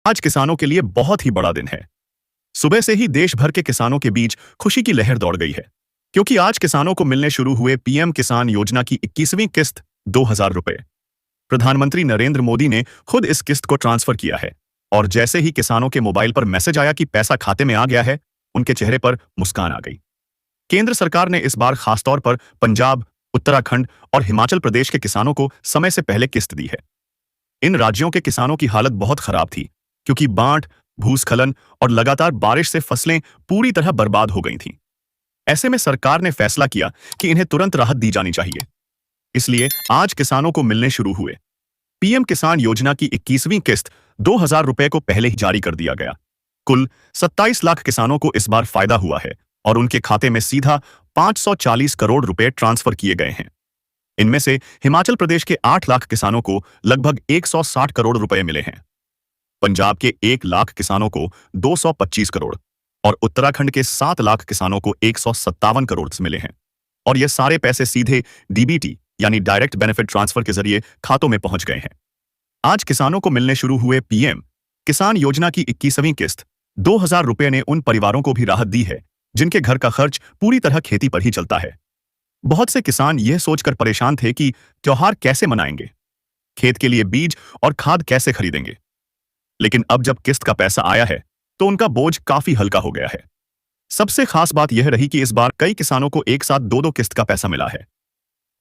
आज किसानों के लिए बहुत ही बड़ा दिन है। सुबह से ही देश भर के किसानों के बीच खुशी की लहर दौड़ गई है, क्योंकि आज किसानों को मिलने शुरू हुए पीएम किसान योजना की 21वीं किस्त 2000 रुपए। प्रधानमंत्री नरेंद्र मोदी ने खुद इस किस्त को ट्रांसफर किया है और जैसे ही किसानों के मोबाइल पर मैसेज आया कि पैसा खाते में आ गया है, उनके चेहरे पर मुस्कान आ गई। केंद्र सरकार ने इस बार खासतौर पर पंजाब, उत्तराखंड और हिमाचल प्रदेश के किसानों को समय से पहले किस्त दी है। इन राज्यों के किसानों की हालत बहुत खराब थी, क्योंकि बाढ़, भूस्खलन और लगातार बारिश से फसलें पूरी तरह बर्बाद हो गई थीं। ऐसे में सरकार ने फैसला किया कि इन्हें तुरंत राहत दी जानी चाहिए। इसलिए आज किसानों को मिलने शुरू हुए पीएम किसान योजना की 21वीं किस्त 2000 रुपए को पहले ही जारी कर दिया गया। कुल 27 लाख किसानों को इस बार फायदा हुआ है और उनके खाते में सीधा 540 करोड़ रुपए ट्रांसफर किए गए हैं। इनमें से हिमाचल प्रदेश के 8 लाख किसानों को लगभग 160 करोड़ रुपए मिले हैं, पंजाब के 1 लाख किसानों को 225 करोड़ और उत्तराखंड के 7 लाख किसानों को 157 करोड़ मिले हैं। और ये सारे पैसे सीधे डीबीटी यानी डायरेक्ट बेनिफिट ट्रांसफर के जरिए खातों में पहुंच गए हैं। आज किसानों को मिलने शुरू हुए पीएम किसान योजना की 21वीं किस्त 2000 रुपए ने उन परिवारों को भी राहत दी है जिनके घर का खर्च पूरी तरह खेती पर ही चलता है। बहुत से किसान यह सोचकर परेशान थे कि त्योहार कैसे मनाएंगे, खेत के लिए बीज और खाद कैसे खरीदेंगे। लेकिन अब जब किस्त का पैसा आया है तो उनका बोझ काफी हल्का हो गया है। सबसे खास बात यह रही कि इस बार कई किसानों को एक साथ दो किस्त का पैसा मिला है,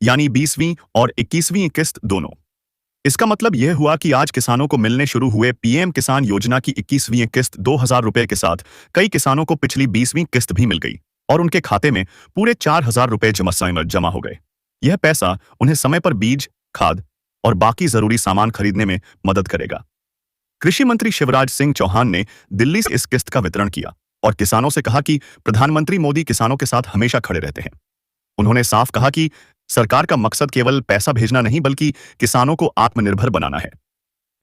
यानी 20वीं और 21वीं किस्त दोनों। इसका मतलब यह हुआ कि आज किसानों को मिलने शुरू हुए पीएम किसान योजना की 21वीं किस्त 2000 रुपए के साथ कई किसानों को पिछली 20वीं किस्त भी मिल गई और उनके खाते में पूरे 4000 रुपए जमा हो गए। यह पैसा उन्हें समय पर बीज, खाद और बाकी जरूरी सामान खरीदने में मदद करेगा। कृषि मंत्री शिवराज सिंह चौहान ने दिल्ली से इस किस्त का वितरण किया और किसानों से कहा कि प्रधानमंत्री मोदी किसानों के साथ हमेशा खड़े रहते हैं। उन्होंने साफ कहा कि सरकार का मकसद केवल पैसा भेजना नहीं बल्कि किसानों को आत्मनिर्भर बनाना है।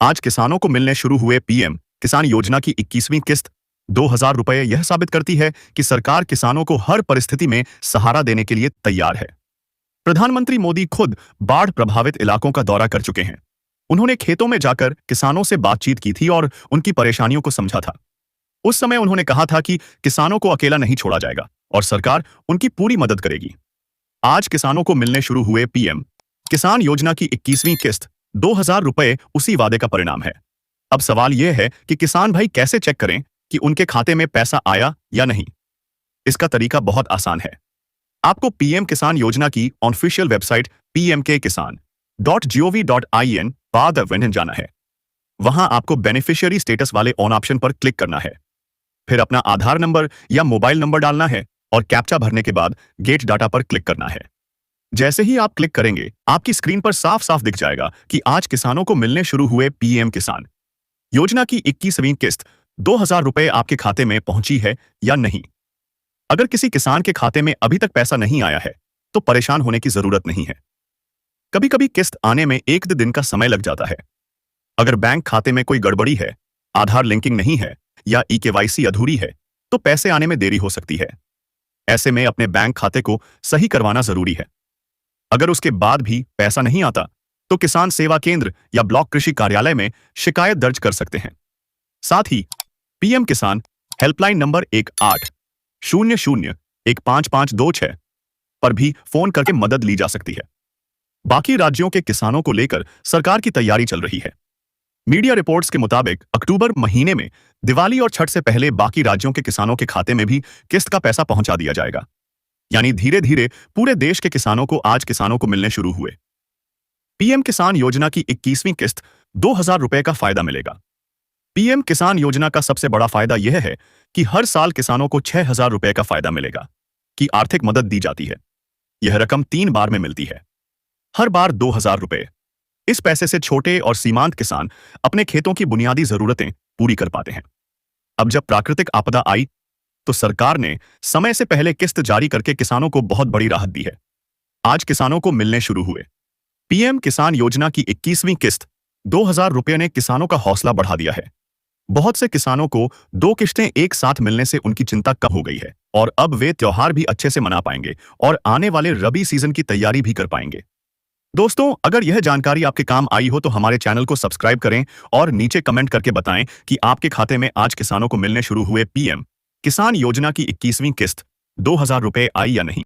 आज किसानों को मिलने शुरू हुए पीएम किसान योजना की 21वीं किस्त 2000 रुपए यह साबित करती है कि सरकार किसानों को हर परिस्थिति में सहारा देने के लिए तैयार है। प्रधानमंत्री मोदी खुद बाढ़ प्रभावित इलाकों का दौरा कर चुके हैं। उन्होंने खेतों में जाकर किसानों से बातचीत की थी और उनकी परेशानियों को समझा था। उस समय उन्होंने कहा था कि किसानों को अकेला नहीं छोड़ा जाएगा और सरकार उनकी पूरी मदद करेगी। आज किसानों को मिलने शुरू हुए पीएम किसान योजना की 21वीं किस्त 2000 रुपए उसी वादे का परिणाम है। अब सवाल यह है कि किसान भाई कैसे चेक करें कि उनके खाते में पैसा आया या नहीं। इसका तरीका बहुत आसान है। आपको पीएम किसान योजना की ऑफिशियल वेबसाइट pmkkisan.gov.in पर जाना है। वहां आपको बेनिफिशियरी स्टेटस वाले ऑन ऑप्शन पर क्लिक करना है। फिर अपना आधार नंबर या मोबाइल नंबर डालना है और कैप्चा भरने के बाद गेट डाटा पर क्लिक करना है। जैसे ही आप क्लिक करेंगे, आपकी स्क्रीन पर साफ साफ दिख जाएगा कि आज किसानों को मिलने शुरू हुए पीएम किसान योजना की 21वीं किस्त 2000 रुपए आपके खाते में पहुंची है या नहीं। अगर किसी किसान के खाते में अभी तक पैसा नहीं आया है तो परेशान होने की जरूरत नहीं है। कभी कभी किस्त आने में 1-2 दिन का समय लग जाता है। अगर बैंक खाते में कोई गड़बड़ी है, आधार लिंकिंग नहीं है या ईकेवाईसी अधूरी है तो पैसे आने में देरी हो सकती है। ऐसे में अपने बैंक खाते को सही करवाना जरूरी है। अगर उसके बाद भी पैसा नहीं आता तो किसान सेवा केंद्र या ब्लॉक कृषि कार्यालय में शिकायत दर्ज कर सकते हैं। साथ ही पीएम किसान हेल्पलाइन नंबर 1800-15526 पर भी फोन करके मदद ली जा सकती है। बाकी राज्यों के किसानों को लेकर सरकार की तैयारी चल रही है। मीडिया रिपोर्ट्स के मुताबिक अक्टूबर महीने में दिवाली और छठ से पहले बाकी राज्यों के किसानों के खाते में भी किस्त का पैसा पहुंचा दिया जाएगा। यानी धीरे धीरे पूरे देश के किसानों को आज किसानों को मिलने शुरू हुए पीएम किसान योजना की 21वीं किस्त 2000 रुपए का फायदा मिलेगा। पीएम किसान योजना का सबसे बड़ा फायदा यह है कि हर साल किसानों को 6000 रुपए का फायदा मिलेगा कि आर्थिक मदद दी जाती है। यह रकम 3 बार में मिलती है, हर बार 2000 रुपए। इस पैसे से छोटे और सीमांत किसान अपने खेतों की बुनियादी जरूरतें पूरी कर पाते हैं। अब जब प्राकृतिक आपदा आई तो सरकार ने समय से पहले किस्त जारी करके किसानों को बहुत बड़ी राहत दी है। आज किसानों को मिलने शुरू हुए पीएम किसान योजना की 21वीं किस्त 2000 रुपए ने किसानों का हौसला बढ़ा दिया है। बहुत से किसानों को 2 किश्तें एक साथ मिलने से उनकी चिंता कम हो गई है और अब वे त्योहार भी अच्छे से मना पाएंगे और आने वाले रबी सीजन की तैयारी भी कर पाएंगे। दोस्तों, अगर यह जानकारी आपके काम आई हो तो हमारे चैनल को सब्सक्राइब करें और नीचे कमेंट करके बताएं कि आपके खाते में आज किसानों को मिलने शुरू हुए पीएम किसान योजना की 21वीं किस्त 2000 रुपए आई या नहीं।